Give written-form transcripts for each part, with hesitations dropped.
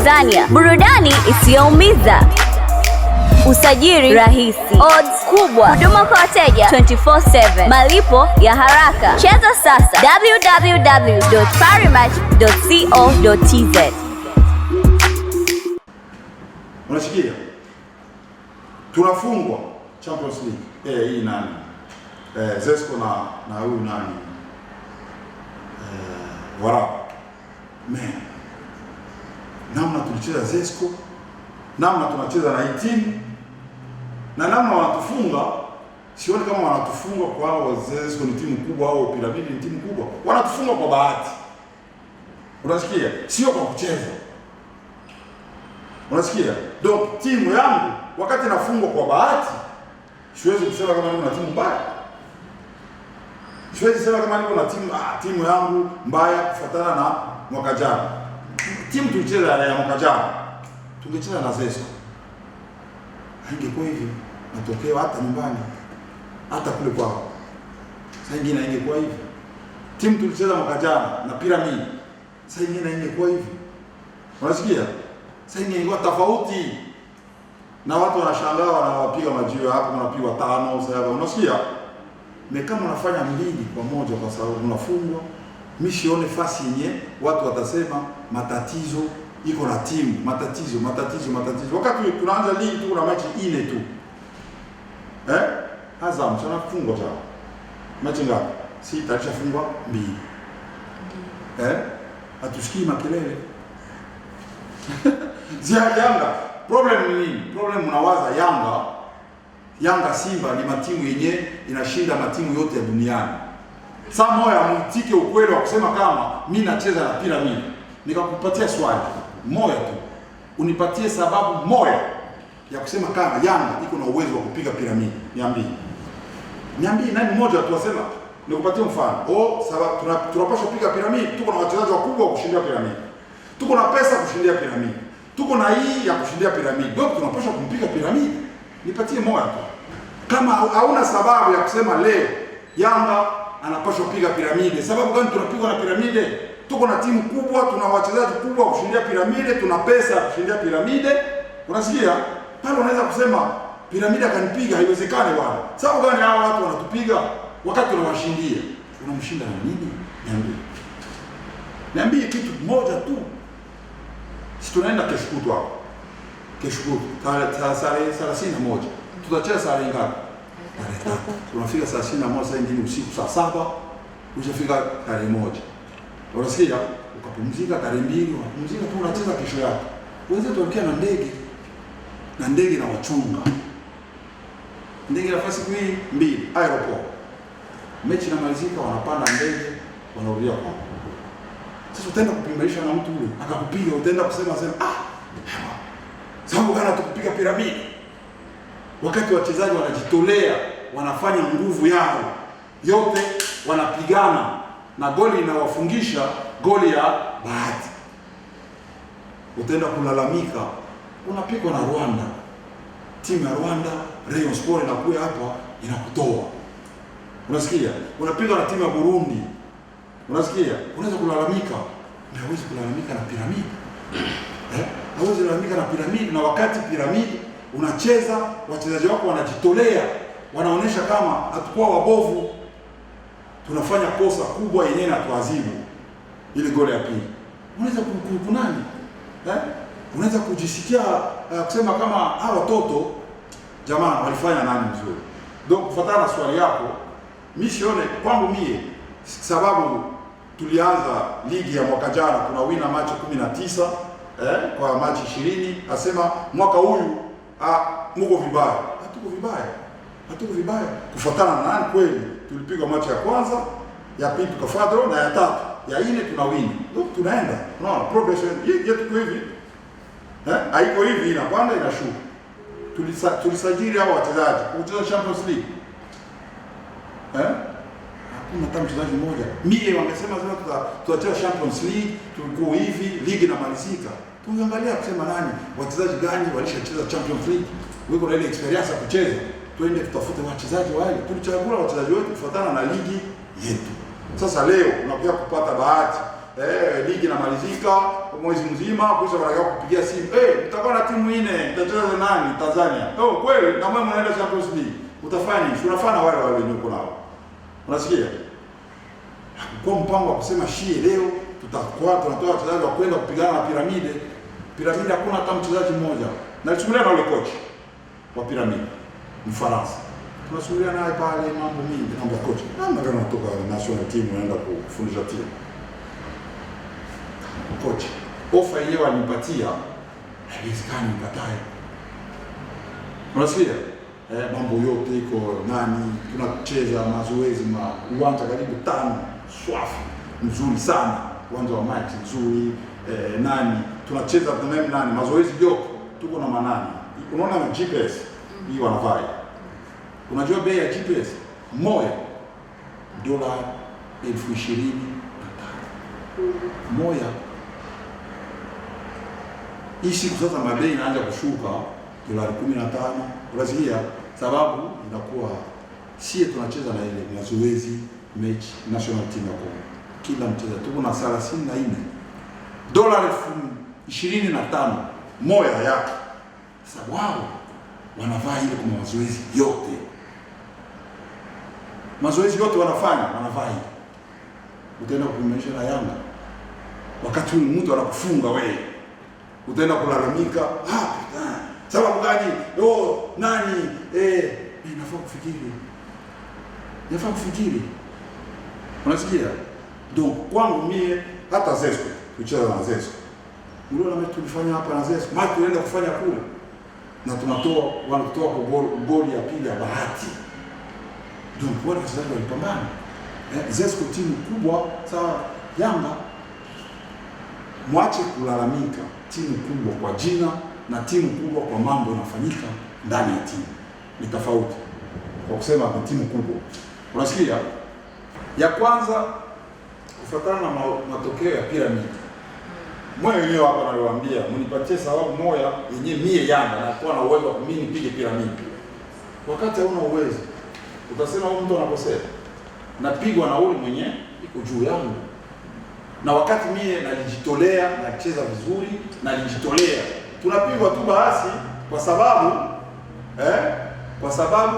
Tanzania, burudani isiyoumiza, usajili rahisi, odds kubwa, huduma kwa wateja 24/7, malipo ya haraka. Cheza sasa www.parimatch.co.tz. Unasikia? Tunafungwa Champions League. Hii nani? Zesco na huyu nani? Waraba. Namna tulicheza Zesco, namna tunacheza na hii timu, na namna wanatufunga, sioni kama wanatufunga kwa hao. Zesco ni timu kubwa au Piramidi ni timu kubwa. Wanatufunga kwa bahati. Unasikia? Sio kwa kucheza. Unasikia? Donc timu yangu wakati nafungwa kwa bahati, siwezi kusema kama niko na timu mbaya. Siwezi kusema kama niko na timu yangu mbaya kufuatana na mwaka jana. Timu tulicheza ya mwaka jana, tungecheza na Zesco, haingekuwa hivi matokeo hata nyumbani, hata kule kwao. Sasa ingine haingekuwa hivi. Timu tulicheza mwaka jana na Piramidi, sasa ingine haingekuwa hivi. Unasikia? Sasa ingekuwa tofauti. Na watu wanashangaa, wanawapiga majiwe hapo, wanapigwa 5 sasa. Unasikia? Ni kama unafanya 2-1 kwa sababu unafungwa. Mimi sione fasi yenye watu watasema matatizo iko na timu, matatizo. Wakati tunaanza ligi tu kuna mechi 4 tu. Azam sana kufungwa sana. Mechi ngapi? Si tachafungwa 2. Hatusikii makelele. Zia Yanga, problem ni nini? Problem unawaza Yanga Simba ni matimu yenye inashinda matimu yote ya duniani. Saa moja mwitike ukweli wa kusema kama mimi nacheza na Piramidi. Nikakupatia swali moja tu. Unipatie sababu moja ya kusema kama Yanga iko na uwezo wa kupiga Piramidi. Niambie nani mmoja tu wasema. Nikupatie mfano. Sababu tunapaswa kupiga Piramidi, tuko na wachezaji wakubwa wa kushindia Piramidi. Tuko na pesa kushindia Piramidi. Tuko na hii ya kushindia Piramidi. Ndio tunapaswa kumpiga Piramidi. Nipatie moja tu. Kama hauna sababu ya kusema leo Yanga anapaswa kupiga Piramidi. Sababu gani tunapigwa na Piramidi? Tuko na timu kubwa, tuna wachezaji kubwa kushindia Piramidi, tuna pesa kushindia Piramidi. Unasikia? Pale unaweza kusema Piramidi akanipiga, haiwezekani bwana. Sababu gani hao watu wanatupiga wakati tunawashindia? Tunamshinda na nini? Niambie kitu moja tu. Si tunaenda kesho kutwa hapo. Kesho kutwa tarehe 31. Tutacheza saa ngapi? Tarehe 3. Tunafika saa 21 saa nyingine usiku saa 7. Ushafika tarehe 1. Unasikia? Ukapumzika tarehe 2, unapumzika tu unacheza kesho yake. Wenzetu tunakia na ndege. Na ndege na wachunga. Ndege nafasi siku hii 2 aeroport. Mechi inamalizika, wanapanda ndege, wanarudia kwao. Sasa utaenda kupimaisha na mtu yule, akakupiga, utaenda kusema sababu gani tukupiga Piramidi? Wakati wachezaji wanajitolea, wanafanya nguvu yao yote, wanapigana na goli inawafungisha goli ya bahati. Utaenda kulalamika, unapigwa na Rwanda. Timu ya Rwanda, Rayon Sport inakuja hapa inakutoa. Unasikia? Unapigwa na timu ya Burundi. Unasikia? Unaweza kulalamika. Hawezi kulalamika na Piramidi. Hawezi kulalamika na Piramidi, na wakati Piramidi unacheza, wachezaji wako wanajitolea, wanaonesha kama hatakuwa wabovu. Tunafanya kosa kubwa yenyewe na tuadhibu ile goli ya pili. Unaweza kunani? Unaweza kujisikia kusema kama hawa watoto jamaa walifanya nani mzuri. Donc kufuatana na swali yako, mimi sione kwangu mie sababu tulianza ligi ya mwaka jana tunawina machi 19 kwa machi 20, asema mwaka huyu mko vibaya. Hatuko vibaya. Kufuatana na nani kweli? Tulipiga machi ya kwanza, ya pili tukafanya draw, na ya tatu, ya 4 tunawina. Ndio tunaenda. Unaona progression yetu kwa hivi. Haiko hivi, inapanda inashuka. Tulisajili hao wachezaji kucheza Champions League. Hakuna hata mchezaji mmoja. Mie wangesema tutacheza Champions League, tulikuwa hivi, ligi inamalizika. Tungeangalia kusema nani, wachezaji gani walishacheza Champions League, wiko na ile experience ya kucheza. Tuende tutafute wachezaji wale. Tulichagua wachezaji wetu kufuatana na ligi yetu. Sasa leo unakuja kupata bahati ligi inamalizika mwezi mzima, kisha wanataka kupigia simu, mtakuwa na timu 4, mtacheza na nani? Tanzania. Kweli na mwe mnaenda Champions League. Utafanya nini? Unafanya wale wenye uko nao. Unasikia? Kwa mpango wa kusema leo tunatoa wachezaji wa kwenda kupigana na Piramide. Piramide hakuna hata mchezaji mmoja. Na nilichukulia na ule coach wa Piramide Mfaransa. Tunasubiria naye pale mambo mingi, mambo ya coach. Namna gani unatoka national team unaenda kufundisha timu? Coach, ofa yenyewe alinipatia, haiwezekani nikatae. Unasikia? Mambo yote iko nani, tunacheza mazoezi uwanja karibu 5, swafi, mzuri sana, uwanja wa maji mzuri, tunacheza nani, mazoezi yote, tuko na manani. Unaona na GPS, hii wanavai. Unajua bei ya GPS? Moja $25,000. Moja. Hii siku sasa mabei inaanza kushuka $15. Unasikia? Sababu inakuwa sie tunacheza na ile mazoezi mechi national team ya Kongo. Kila mchezaji tuko na $34,000 moja yake. Sasa wao wanavaa ile kwa mazoezi yote. Mazoezi yote wanavaa ile. Utaenda kuimarisha na Yanga. Wakati mtu anakufunga wewe, utaenda kulalamika, sababu gani? Nafaa kufikiri. Unasikia? Donc kwangu mie hata Zesco, tucheza na Zesco. Uliona mechi tulifanya hapa na Zesco, maana tunaenda kufanya kule. Na wanatoa kwa goli ya pili ya bahati. Donc wale wachezaji walipambana. Zesco timu kubwa, sawa Yanga. Mwache kulalamika, timu kubwa kwa jina na timu kubwa kwa mambo yanafanyika ndani ya timu. Ni tofauti. Kwa kusema ni timu kubwa. Unasikia? Ya kwanza kufuatana na matokeo ya Piramide. Mwe wenyewe hapa naliwaambia, mnipatie sababu moja yenyewe mie Yanga na kuwa na uwezo wa mimi nipige Piramide. Wakati hauna uwezo, utasema huyu mtu anakosea. Napigwa na ule mwenyewe iko juu yangu. Na wakati mie nalijitolea, nacheza vizuri, nalijitolea. Tunapigwa tu basi kwa sababu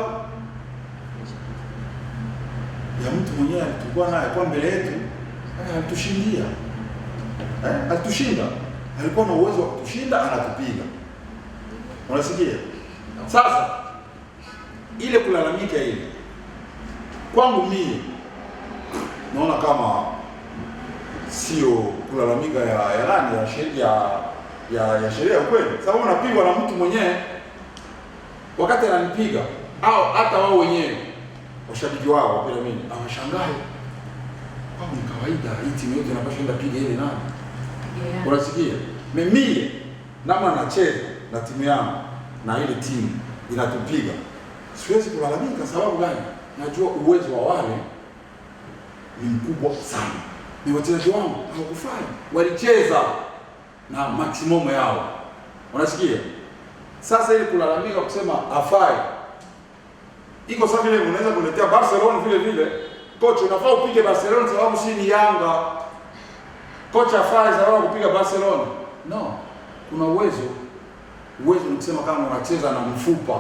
ya mtu mwenyewe tulikuwa naye kwa mbele yetu, alitushindia. Alitushinda. Alikuwa na uwezo wa kutushinda, anatupiga. Unasikia? Sasa ile kulalamika ile kwangu mimi naona kama sio kulalamika ya nani, ya sheria kweli. Sababu unapigwa na mtu mwenyewe wakati ananipiga, au hata wao wenyewe washabiki wao wa Piramide awashangae. Kwa ni kawaida hii timu yote inapaswa piga ile nani. Unasikia? Mimi nama nacheza na timu yangu na ile timu inatupiga. Siwezi kulalamika sababu gani? Najua uwezo wa wale ni mkubwa sana. Ni wachezaji wangu hawakufanya. Walicheza na maximum yao. Unasikia? Sasa ile kulalamika kusema afai. Iko sawa vile unaweza kuletea Barcelona vile coach unafaa upige Barcelona sababu si ni Yanga. Coach afai sababu kupiga Barcelona. No. Kuna uwezo ni kusema kama unacheza na mfupa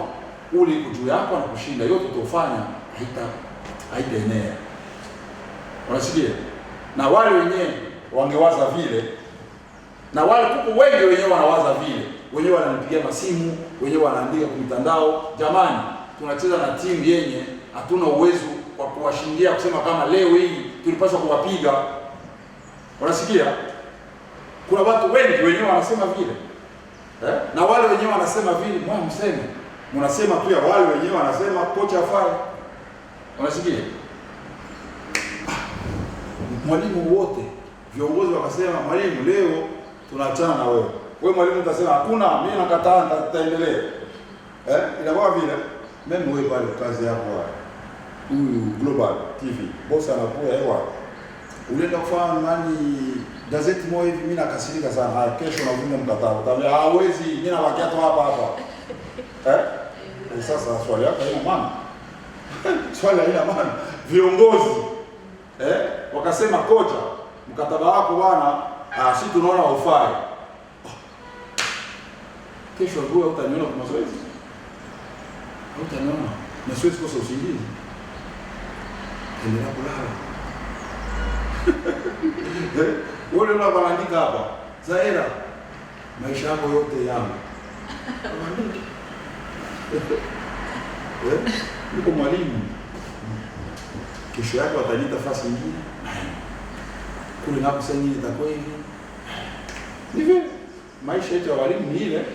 ule iko juu yako na kushinda yote utofanya haitaenea. Unasikia? Na wale wenyewe wangewaza vile, na wale kuko wengi wenyewe wanawaza vile, wenyewe wananipigia masimu, wenyewe wanaandika kwa mitandao, jamani tunacheza na timu yenye hatuna uwezo wa kuwashindia, kusema kama leo hii tulipaswa kuwapiga. Unasikia? Kuna watu wengi wenyewe wanasema vile. Na wale wenyewe wanasema vile, mseme. Mnasema tu ya wale wenyewe wanasema kocha afai. Unasikia? Mwalimu wote, viongozi wakasema mwalimu leo tunaachana na wewe. Wewe mwalimu utasema hakuna, mimi nakataa, nitaendelea. Inakuwa vile. Mimi wewe pale kazi yako huyu Global TV, boss anapoa hewa. Ulienda kufanya nani gazeti moja hivi, mimi nakasirika sana. Kesho navunja mkataba. Utaambia hawezi, mimi nabakia tu hapa. Sasa swali yako haina maana. Swali haina maana. Viongozi wakasema kocha mkataba wako bwana, si tunaona haufai. Kesho asubuhi utaniona kwa mazoezi. Utaniona na siwezi kosa usingizi. Endelea kulala. Wewe ndio unaandika hapa. Zahera, maisha yako yote yangu. Niko mwalimu. Kesho yako ataniita fasi nyingine. Kule napo sasa nyingine itakuwa hivi. Hivi maisha yetu ya walimu ni ile.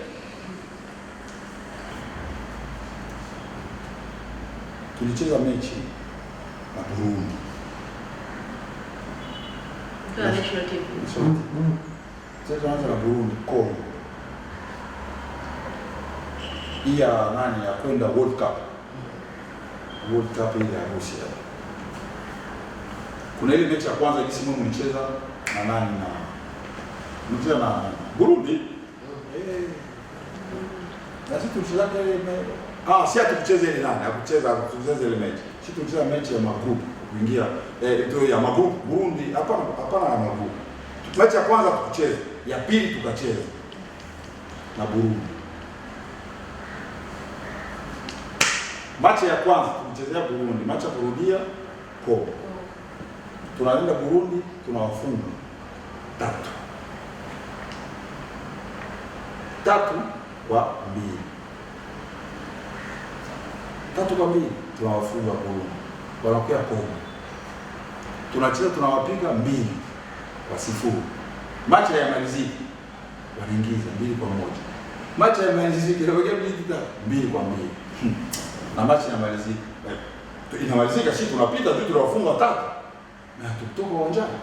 Tulicheza mechi na Burundi. Kwa national team. Sasa na Burundi Kongo. Iya nani ya kwenda World Cup. World Cup ile ya Russia. Kuna ile mechi ya kwanza jinsi mimi mlicheza na nani na mlicheza na Burundi. Na sisi tulicheza ile si hatukucheza ile nani, hatukucheza ile mechi. Sisi tulicheza mechi ya magroup kuingia ndio ya magroup Burundi, hapana ya magroup. Mechi ya kwanza tukucheza, ya pili tukacheza na Burundi. Mechi ya kwanza tulichezea Burundi, mechi ya kurudia Kongo. Tunaenda Burundi, tunawafunga 3-2. 3-2 tunawafunga Burundi. Wanakuja Kongo. Tunacheza tunawapiga 2-0. Mechi ya maliziki wanaingiza 2-1. Mechi ya maliziki inakuja 2-2. Na mechi ya maliziki inamalizika, sisi tunapita tu tunawafunga 3 na tutoka uwanjani.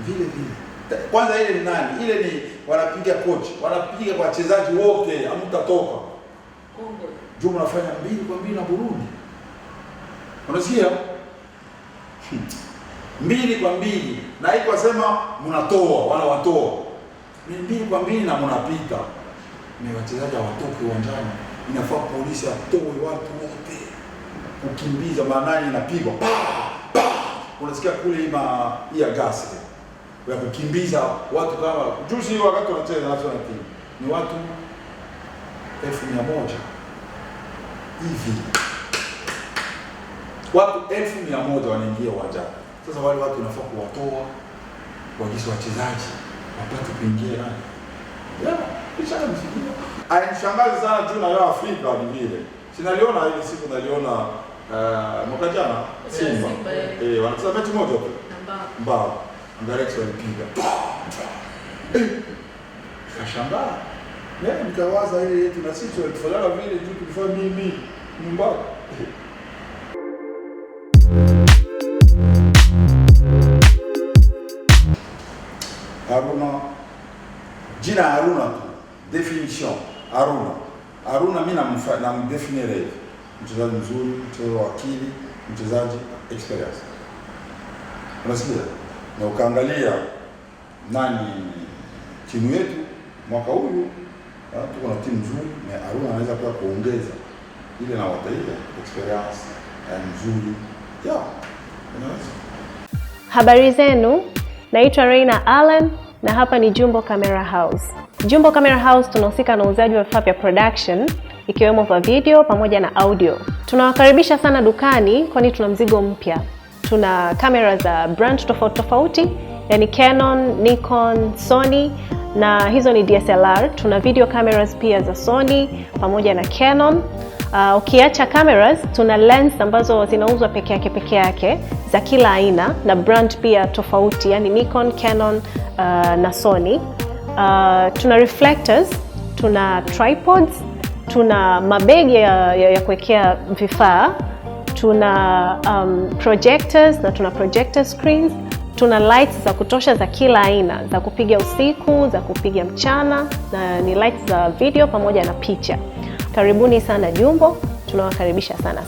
Vile. Kwanza ile ni nani? Ile ni wanapiga coach, wanapiga kwa wachezaji wote, hamtatoka. Kongo. Juu mnafanya 2-2 na Burundi. Unasikia? 2-2 na hii kwa sema mnatoa, wanawatoa. Ni 2-2 na mnapita. Ni wachezaji hawatoki uwanjani. Inafaa polisi atoe watu wote. Ukimbiza manani inapigwa. Unasikia kule ya gas. Ya kukimbiza watu kama juzi wakati wanacheza national team. Ni watu 1,100 hivi. Watu 1,100 wanaingia uwanjani. Sasa wale watu inafaa kuwatoa wajisi wachezaji wapate kuingia nani. Kisha msikia. Anishangaza sana juu na leo Afrika ni vile. Sinaliona ile siku naliona mwaka jana Simba. Wanacheza mechi moja tu. Mbao. Angalia walipiga. Kashangaa. Nikawaza ile yetu na sisi tulifanya vile juu tulifanya mimi nyumbani. Haruna, jina Haruna tu, definition Haruna mimi namdefinire hivi. Mchezaji mzuri, mchezaji wa akili, mchezaji experience. Unasikia? Na ukaangalia nani timu yetu mwaka huu, tuko na timu nzuri na Haruna anaweza pia kuongeza ile na wataia experience nzuri. Habari zenu, naitwa Reina Allen na hapa ni Jumbo Camera House. Jumbo Camera House tunahusika na uuzaji wa vifaa vya production ikiwemo vya video pamoja na audio. Tunawakaribisha sana dukani kwani tuna mzigo mpya. Tuna kamera za brand tofauti, yani Canon, Nikon, Sony na hizo ni DSLR. Tuna video cameras pia za Sony pamoja na Canon. Ukiacha cameras, tuna lens ambazo zinauzwa peke yake za kila aina na brand pia tofauti, yani Nikon, Canon na Sony. Tuna reflectors, tuna tripods, tuna mabegi ya kuwekea vifaa, tuna projectors na tuna projector screens, tuna lights za kutosha za kila aina, za kupiga usiku, za kupiga mchana, na ni lights za video pamoja na picha. Karibuni sana Jumbo, tunawakaribisha sana.